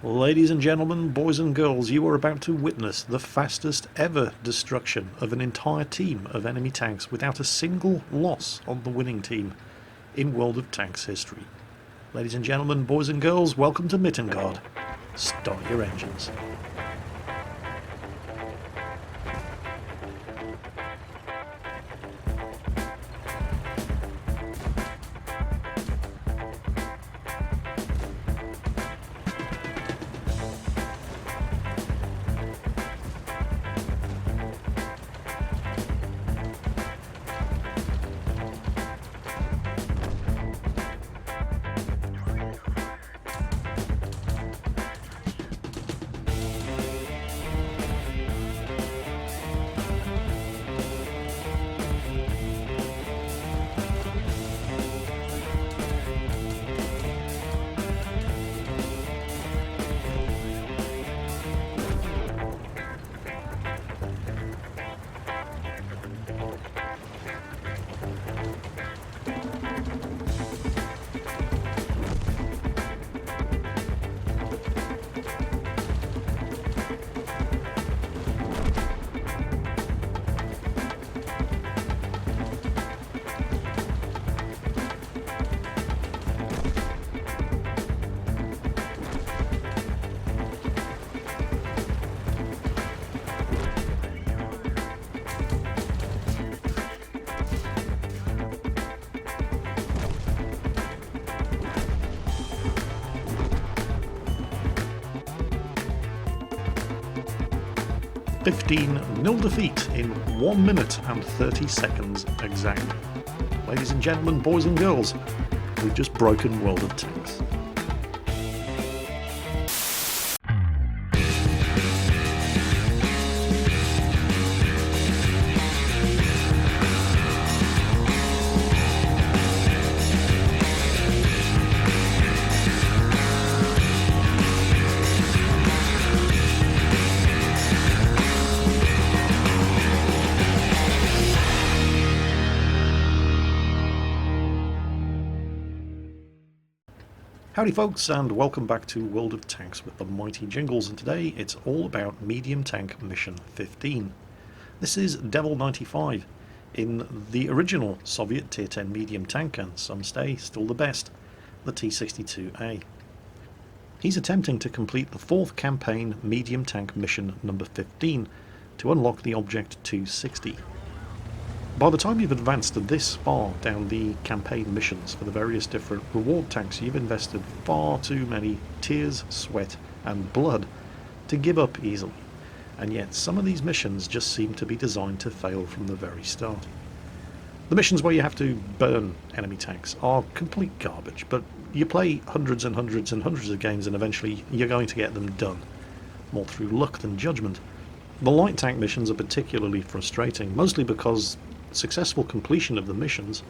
Ladies and gentlemen, boys and girls, you are about to witness the fastest ever destruction of an entire team of enemy tanks without a single loss on the winning team in World of Tanks history. Ladies and gentlemen, boys and girls, welcome to Mittengard. Start your engines. (15-0) defeat in 1 minute and 30 seconds exact. Ladies and gentlemen, boys and girls, we've just broken World of Tanks. Howdy folks, and welcome back to World of Tanks with the mighty Jingles, and today it's all about Medium Tank Mission 15. This is Devil 95 in the original Soviet Tier 10 medium tank, and some say still the best, the T-62A. He's attempting to complete the 4th campaign medium tank mission number 15 to unlock the Object 260. By the time you've advanced this far down the campaign missions for the various different reward tanks, you've invested far too many tears, sweat and blood to give up easily, and yet some of these missions just seem to be designed to fail from the very start. The missions where you have to burn enemy tanks are complete garbage, but you play hundreds and hundreds and hundreds of games and eventually you're going to get them done, more through luck than judgment. The light tank missions are particularly frustrating, mostly because successful completion of the missions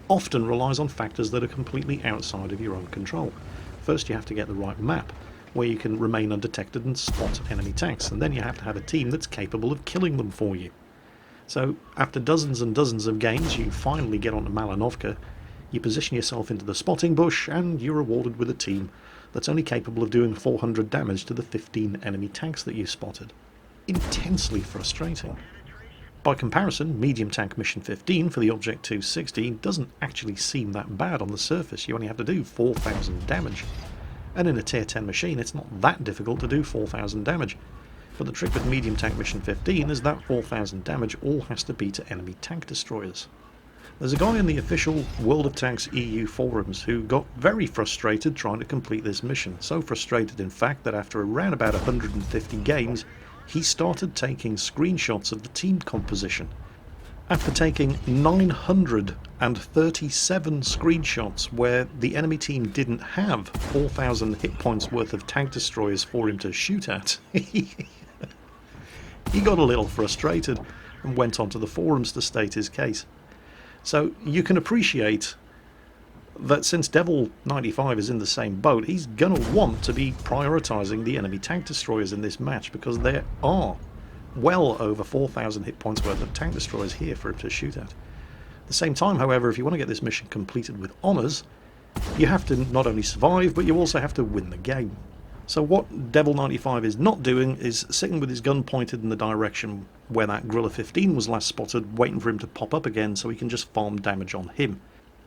often relies on factors that are completely outside of your own control. First you have to get the right map where you can remain undetected and spot enemy tanks, and then you have to have a team that's capable of killing them for you. So after dozens and dozens of games you finally get onto Malinovka, you position yourself into the spotting bush and you're rewarded with a team that's only capable of doing 400 damage to the 15 enemy tanks that you spotted. Intensely frustrating. By comparison, Medium Tank Mission 15 for the Object 260 doesn't actually seem that bad on the surface. You only have to do 4,000 damage. And in a Tier 10 machine it's not that difficult to do 4,000 damage. But the trick with Medium Tank Mission 15 is that 4,000 damage all has to be to enemy tank destroyers. There's a guy in the official World of Tanks EU forums who got very frustrated trying to complete this mission. So frustrated in fact that after around about 150 games he started taking screenshots of the team composition. After taking 937 screenshots where the enemy team didn't have 4,000 hit points worth of tank destroyers for him to shoot at, he got a little frustrated and went onto the forums to state his case. So you can appreciate that since Devil 95 is in the same boat, he's going to want to be prioritising the enemy tank destroyers in this match, because there are well over 4,000 hit points worth of tank destroyers here for him to shoot at. At the same time, however, if you want to get this mission completed with honours, you have to not only survive, but you also have to win the game. So what Devil 95 is not doing is sitting with his gun pointed in the direction where that Gorilla 15 was last spotted, waiting for him to pop up again so he can just farm damage on him.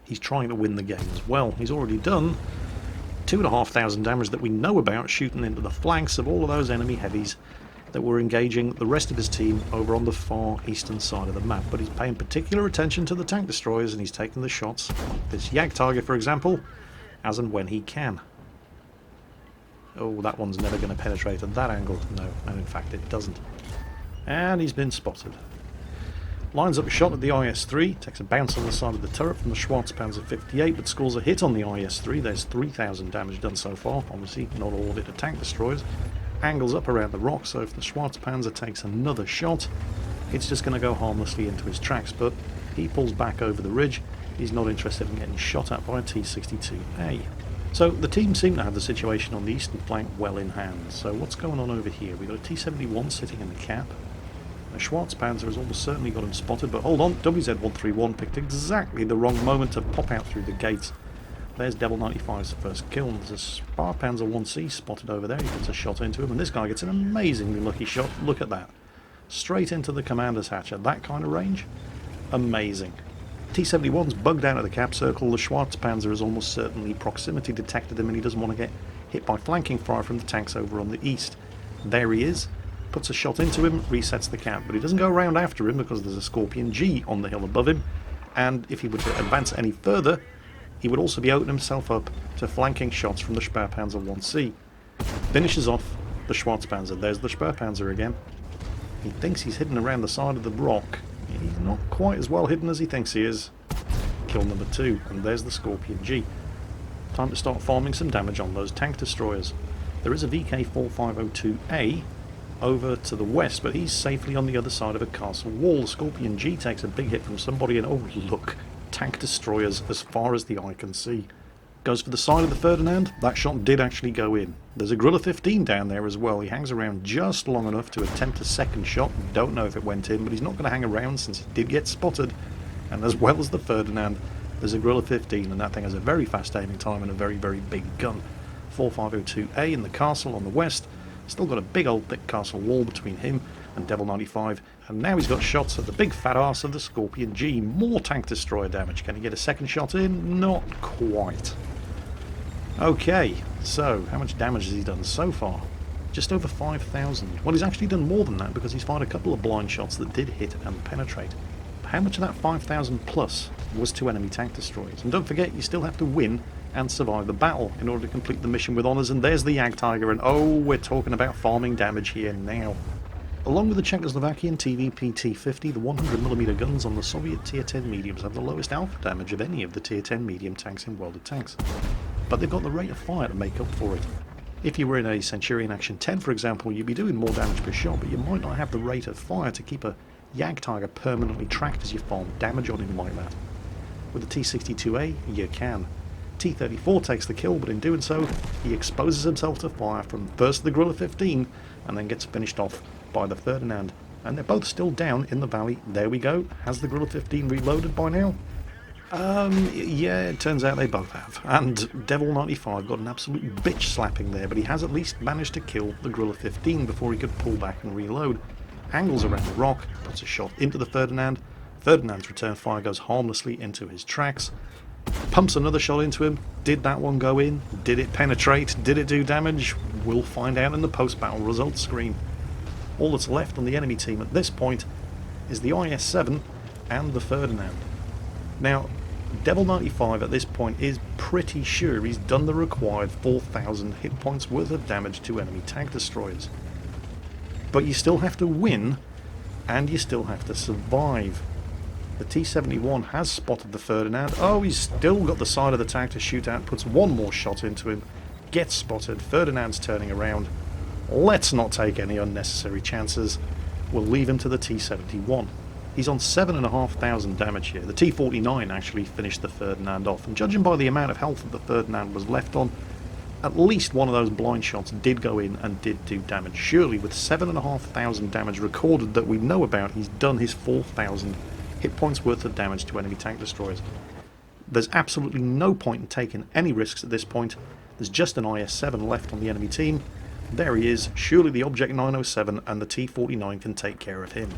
He's trying to win the game as well. He's already done 2,500 damage that we know about, shooting into the flanks of all of those enemy heavies that were engaging the rest of his team over on the far eastern side of the map. But he's paying particular attention to the tank destroyers, and he's taking the shots, like this Jagdtiger for example, as and when he can. Oh, that one's never going to penetrate at that angle. No, and in fact it doesn't. And he's been spotted. Lines up a shot at the IS-3, takes a bounce on the side of the turret from the Schwarzpanzer 58, but scores a hit on the IS-3. There's 3,000 damage done so far. Obviously, not all of it are tank destroyers. Angles up around the rock, so if the Schwarzpanzer takes another shot, it's just going to go harmlessly into his tracks, but he pulls back over the ridge. He's not interested in getting shot at by a T-62A. So the team seem to have the situation on the eastern flank well in hand. So what's going on over here? We've got a T-71 sitting in the cap. The Schwarzpanzer has almost certainly got him spotted, but hold on, WZ-131 picked exactly the wrong moment to pop out through the gates. There's Devil 95's first kill, and there's a Sparpanzer 1C spotted over there. He gets a shot into him, and this guy gets an amazingly lucky shot. Look at that. Straight into the commander's hatch at that kind of range. Amazing. T-71's bugged out of the cap circle. The Schwarzpanzer has almost certainly proximity detected him, and he doesn't want to get hit by flanking fire from the tanks over on the east. There he is. Puts a shot into him, resets the cap, but he doesn't go around after him because there's a Scorpion G on the hill above him, and if he were to advance any further, he would also be opening himself up to flanking shots from the Sparpanzer 1C. Finishes off the Schwarzpanzer. There's the Sparpanzer again. He thinks he's hidden around the side of the rock. He's not quite as well hidden as he thinks he is. Kill number 2, and there's the Scorpion G. Time to start farming some damage on those tank destroyers. There is a VK4502A over to the west, but he's safely on the other side of a castle wall. The Scorpion G takes a big hit from somebody, and oh look, tank destroyers as far as the eye can see. Goes for the side of the Ferdinand. That shot did actually go in. There's a Gorilla 15 down there as well. He hangs around just long enough to attempt a second shot. Don't know if it went in, but he's not going to hang around since he did get spotted. And as well as the Ferdinand, there's a Gorilla 15, and that thing has a very fast aiming time and a very, very big gun. 4502A in the castle on the west. Still got a big old thick castle wall between him and Devil 95, and now he's got shots at the big fat arse of the Scorpion G. More tank destroyer damage. Can he get a second shot in? Not quite. Okay, so how much damage has he done so far? Just over 5,000. Well, he's actually done more than that because he's fired a couple of blind shots that did hit and penetrate. How much of that 5,000 plus was to enemy tank destroyers? And don't forget, you still have to win and survive the battle in order to complete the mission with honours, and there's the Jagdtiger, and oh, we're talking about farming damage here now. Along with the Czechoslovakian TVP T-50, the 100mm guns on the Soviet Tier 10 mediums have the lowest alpha damage of any of the Tier 10 medium tanks in World of Tanks. But they've got the rate of fire to make up for it. If you were in a Centurion Action 10, for example, you'd be doing more damage per shot, but you might not have the rate of fire to keep a Jagdtiger permanently tracked as you farm damage on him like that. With the T-62A, you can. T-34 takes the kill, but in doing so, he exposes himself to fire from first the Gorilla 15, and then gets finished off by the Ferdinand. And they're both still down in the valley. There we go. Has the Gorilla 15 reloaded by now? Yeah, it turns out they both have. And Devil 95 got an absolute bitch slapping there, but he has at least managed to kill the Gorilla 15 before he could pull back and reload. Angles around the rock, puts a shot into the Ferdinand. Ferdinand's return fire goes harmlessly into his tracks. Pumps another shot into him. Did that one go in? Did it penetrate? Did it do damage? We'll find out in the post-battle results screen. All that's left on the enemy team at this point is the IS-7 and the Ferdinand. Now, Devil 95 at this point is pretty sure he's done the required 4,000 hit points worth of damage to enemy tank destroyers. But you still have to win, and you still have to survive. The T-71 has spotted the Ferdinand. Oh, he's still got the side of the tank to shoot at, puts one more shot into him, gets spotted, Ferdinand's turning around. Let's not take any unnecessary chances. We'll leave him to the T-71. He's on 7,500 damage here. The T-49 actually finished the Ferdinand off, and judging by the amount of health that the Ferdinand was left on, at least one of those blind shots did go in and did do damage. Surely with 7,500 damage recorded that we know about, he's done his 4,000 hit points worth of damage to enemy tank destroyers. There's absolutely no point in taking any risks at this point. The There's just an IS-7 left on the enemy team. There he is. Surely the Object 907 and the T-49 can take care of him.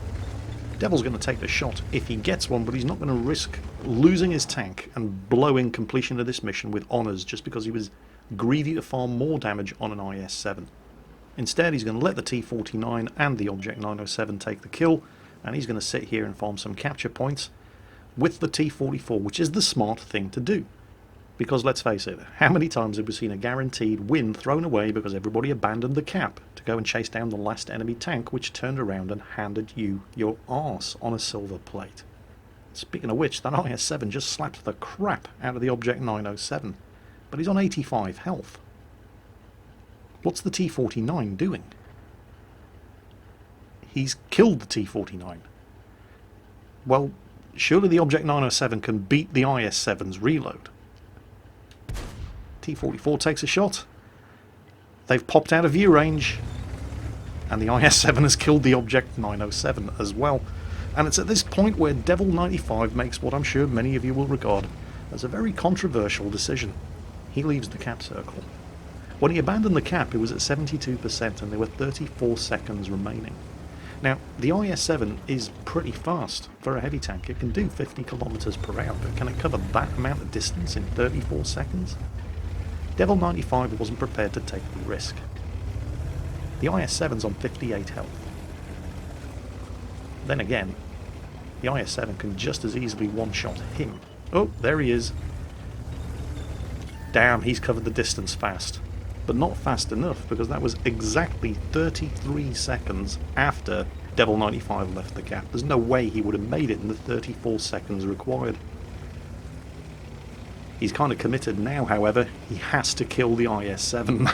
Devil's going to take the shot if he gets one, but he's not going to risk losing his tank and blowing completion of this mission with honours just because he was greedy to farm more damage on an IS-7. Instead, he's going to let the T-49 and the Object 907 take the kill, and he's going to sit here and farm some capture points with the T-44, which is the smart thing to do. Because let's face it, how many times have we seen a guaranteed win thrown away because everybody abandoned the cap to go and chase down the last enemy tank, which turned around and handed you your arse on a silver plate? Speaking of which, that IS-7 just slapped the crap out of the Object 907, but he's on 85 health. What's the T-49 doing? He's killed the T-49. Well, surely the Object 907 can beat the IS-7's reload. T-44 takes a shot. They've popped out of view range, and the IS-7 has killed the Object 907 as well. And it's at this point where Devil 95 makes what I'm sure many of you will regard as a very controversial decision. He leaves the cap circle. When he abandoned the cap, it was at 72% and there were 34 seconds remaining. Now, the IS-7 is pretty fast for a heavy tank. It can do 50 kilometers per hour, but can it cover that amount of distance in 34 seconds? Devil 95 wasn't prepared to take the risk. The IS-7's on 58 health. Then again, the IS-7 can just as easily one-shot him. Oh, there he is. Damn, he's covered the distance fast. But not fast enough, because that was exactly 33 seconds after Devil 95 left the cap. There's no way he would have made it in the 34 seconds required. He's kind of committed now, however. He has to kill the IS-7.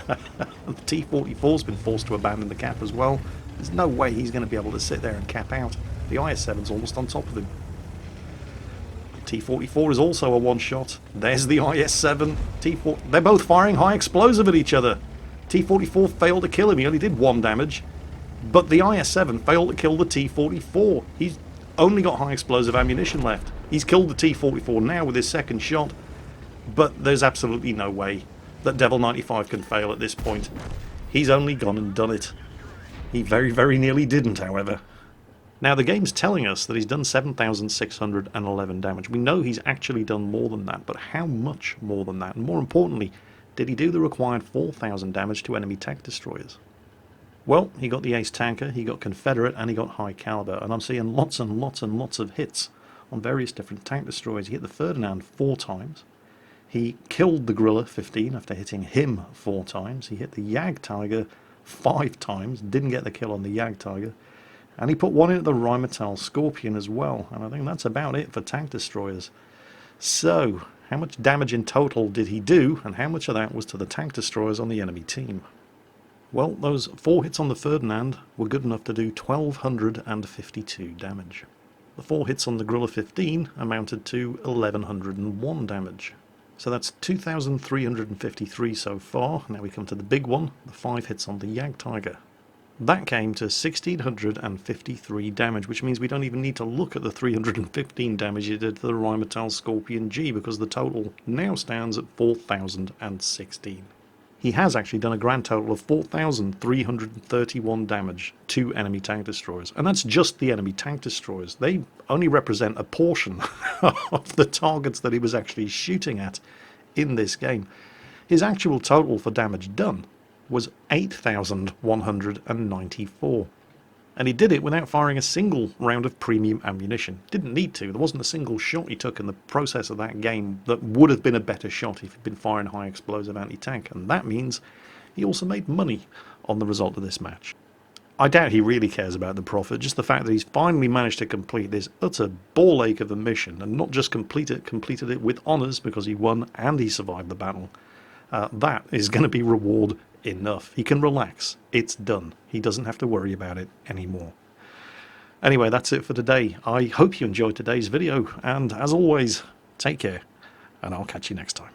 The T-44's been forced to abandon the cap as well. There's no way he's going to be able to sit there and cap out. The IS-7's almost on top of him. T-44 is also a one-shot. There's the IS-7. T-4. They're both firing high explosive at each other. T-44 failed to kill him. He only did 1 damage. But the IS-7 failed to kill the T-44. He's only got high explosive ammunition left. He's killed the T-44 now with his second shot. But there's absolutely no way that Devil 95 can fail at this point. He's only gone and done it. He very, very nearly didn't, however. Now, the game's telling us that he's done 7,611 damage. We know he's actually done more than that, but how much more than that? And more importantly, did he do the required 4,000 damage to enemy tank destroyers? Well, he got the ace tanker, he got Confederate, and he got high caliber, and I'm seeing lots and lots and lots of hits on various different tank destroyers. He hit the Ferdinand 4 times. He killed the Gorilla 15 after hitting him 4 times. He hit the Jag Tiger 5 times, didn't get the kill on the Jag Tiger. And he put one into the Rheinmetall Scorpion as well. And I think that's about it for tank destroyers. So, how much damage in total did he do, and how much of that was to the tank destroyers on the enemy team? Well, those 4 hits on the Ferdinand were good enough to do 1,252 damage. The 4 hits on the Gorilla 15 amounted to 1,101 damage. So that's 2,353 so far. Now we come to the big one, the 5 hits on the Jag Tiger. That came to 1,653 damage, which means we don't even need to look at the 315 damage he did to the Rheinmetall Scorpion G, because the total now stands at 4,016. He has actually done a grand total of 4,331 damage to enemy tank destroyers, and that's just the enemy tank destroyers. They only represent a portion of the targets that he was actually shooting at in this game. His actual total for damage done was 8,194. And he did it without firing a single round of premium ammunition. Didn't need to. There wasn't a single shot he took in the process of that game that would have been a better shot if he'd been firing high explosive anti-tank. And that means he also made money on the result of this match. I doubt he really cares about the profit, just the fact that he's finally managed to complete this utter ball ache of a mission, and not just completed it with honours because he won and he survived the battle. That is going to be reward enough. He can relax. It's done. He doesn't have to worry about it anymore. Anyway, that's it for today. I hope you enjoyed today's video, and as always, take care, and I'll catch you next time.